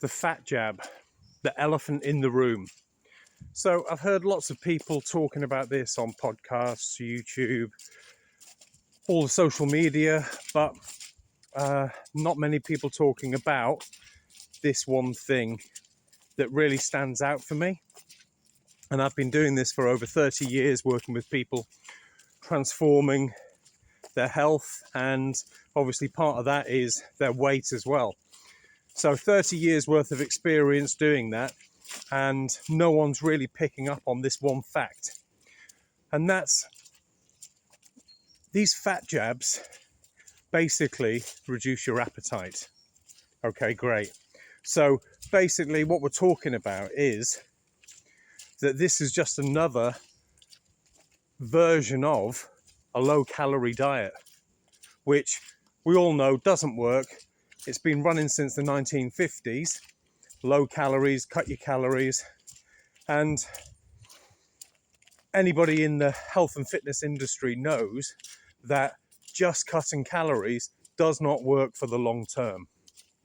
the fat jab, the elephant in the room. So I've heard lots of people talking about this on podcasts, YouTube, all the social media, but not many people talking about this one thing that really stands out for me. And I've been doing this for over 30 years, working with people, transforming their health, and obviously part of that is their weight as well. So 30 years worth of experience doing that, and no one's really picking up on this one fact. And that's these fat jabs basically reduce your appetite. Okay, great. So basically what we're talking about is that this is just another version of a low-calorie diet, which we all know doesn't work. It's been running since the 1950s. Low calories, cut your calories. And anybody in the health and fitness industry knows that just cutting calories does not work for the long term.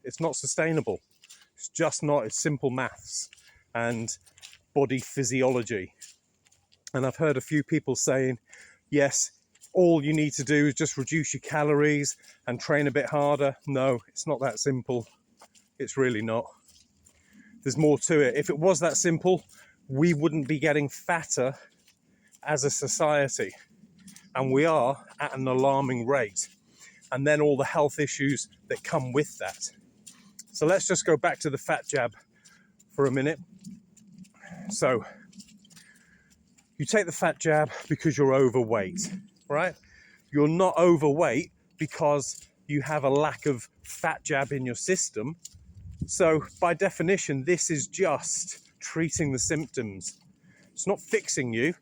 It's not sustainable. It's just not. It's simple maths and body physiology. And I've heard a few people saying, yes, all you need to do is just reduce your calories and train a bit harder. No, it's not that simple. It's really not. There's more to it. If it was that simple, we wouldn't be getting fatter as a society. And we are at an alarming rate. And then all the health issues that come with that. So let's just go back to the fat jab for a minute. So you take the fat jab because you're overweight, right? You're not overweight because you have a lack of fat jab in your system. So by definition, this is just treating the symptoms. It's not fixing you.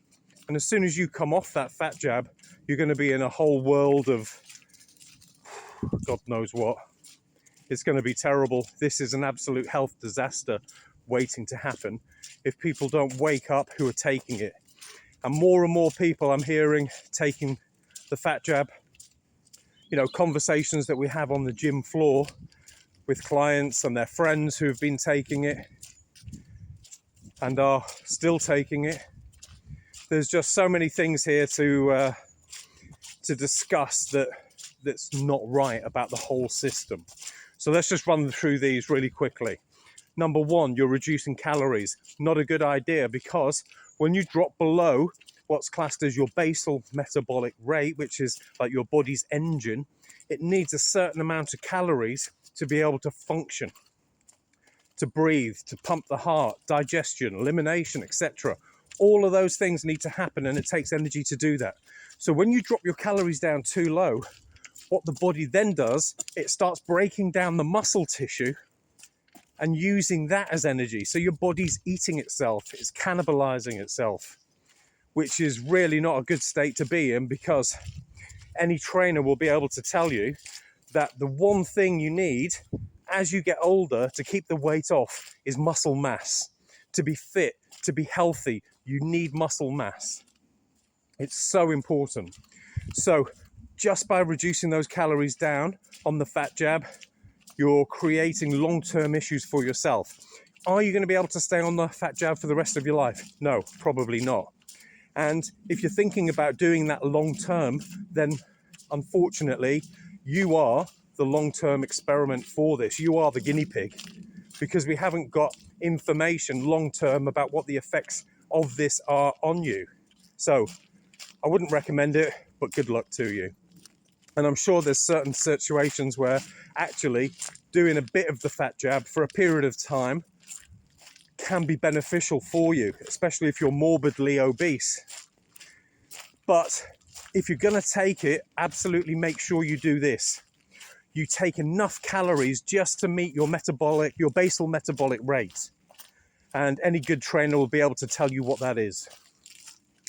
And as soon as you come off that fat jab, you're going to be in a whole world of God knows what. It's going to be terrible. This is an absolute health disaster waiting to happen if people don't wake up who are taking it. And more people I'm hearing taking the fat jab. You know, conversations that we have on the gym floor with clients and their friends who have been taking it and are still taking it. There's just so many things here to discuss that's not right about the whole system. So let's just run through these really quickly. Number one, you're reducing calories. Not a good idea, because when you drop below what's classed as your basal metabolic rate, which is like your body's engine, it needs a certain amount of calories to be able to function, to breathe, to pump the heart, digestion, elimination, etc. All of those things need to happen, and it takes energy to do that. So when you drop your calories down too low, what the body then does, it starts breaking down the muscle tissue and using that as energy. So your body's eating itself, it's cannibalizing itself, which is really not a good state to be in, because any trainer will be able to tell you that the one thing you need as you get older to keep the weight off is muscle mass. To be fit, to be healthy, you need muscle mass. It's so important. So just by reducing those calories down on the fat jab, you're creating long-term issues for yourself. Are you going to be able to stay on the fat jab for the rest of your life? No, probably not. And if you're thinking about doing that long-term, then unfortunately, you are the long-term experiment for this. You are the guinea pig, because we haven't got information long-term about what the effects of this are on you. So I wouldn't recommend it, but good luck to you. And I'm sure there's certain situations where actually doing a bit of the fat jab for a period of time can be beneficial for you, especially if you're morbidly obese. But if you're going to take it, absolutely make sure you do this. You take enough calories just to meet your basal metabolic rate. And any good trainer will be able to tell you what that is.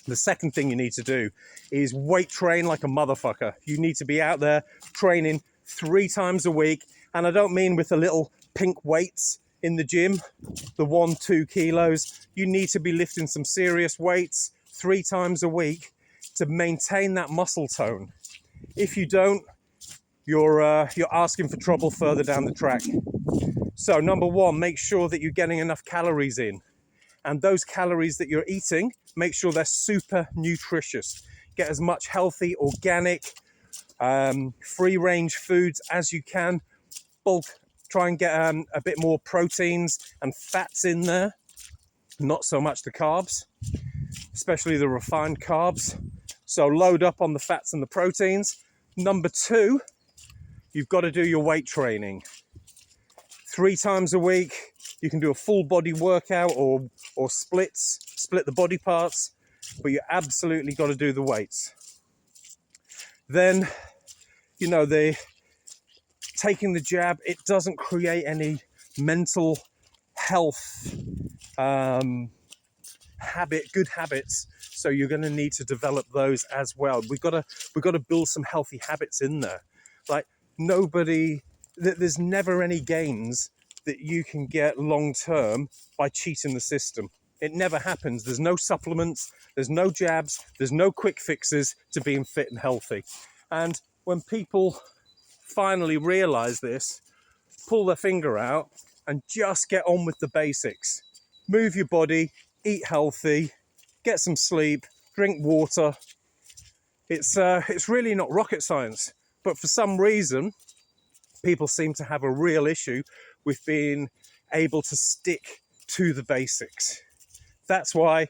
The second thing you need to do is weight train like a motherfucker. You need to be out there training 3 times a week. And I don't mean with the little pink weights in the gym, the 1-2 kilos. You need to be lifting some serious weights 3 times a week to maintain that muscle tone. If you don't, you're asking for trouble further down the track. So number one, make sure that you're getting enough calories in. And those calories that you're eating, make sure they're super nutritious. Get as much healthy, organic, free-range foods as you can. Bulk, try and get a bit more proteins and fats in there. Not so much the carbs, especially the refined carbs. So load up on the fats and the proteins. Number two, you've got to do your weight training. 3 times a week. You can do a full body workout or split the body parts, but you absolutely got to do the weights. Then, taking the jab, it doesn't create any mental health good habits. So you're going to need to develop those as well. We've got to build some healthy habits in there. Like there's never any gains that you can get long term by cheating the system. It never happens. There's no supplements, there's no jabs, there's no quick fixes to being fit and healthy. And when people finally realize this, pull their finger out and just get on with the basics. Move your body, eat healthy, get some sleep, drink water. It's really not rocket science, but for some reason, people seem to have a real issue with being able to stick to the basics. That's why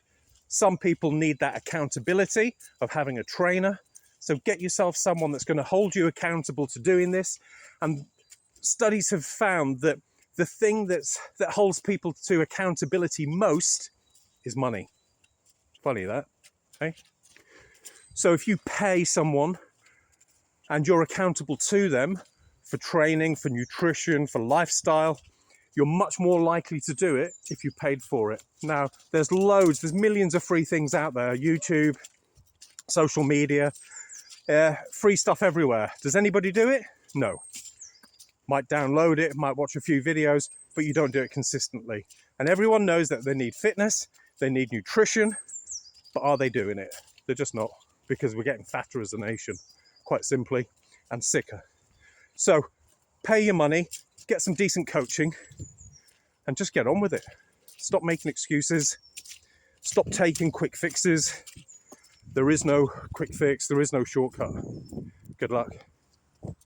some people need that accountability of having a trainer. So get yourself someone that's going to hold you accountable to doing this. And studies have found that the thing that holds people to accountability most is money. Funny that, okay? So if you pay someone and you're accountable to them for training, for nutrition, for lifestyle, you're much more likely to do it if you paid for it. Now, there's millions of free things out there, YouTube, social media, free stuff everywhere. Does anybody do it? No. Might download it, might watch a few videos, but you don't do it consistently. And everyone knows that they need fitness, they need nutrition, but are they doing it? They're just not, because we're getting fatter as a nation, quite simply, and sicker. So pay your money, get some decent coaching, and just get on with it. Stop making excuses. Stop taking quick fixes. There is no quick fix. There is no shortcut. Good luck.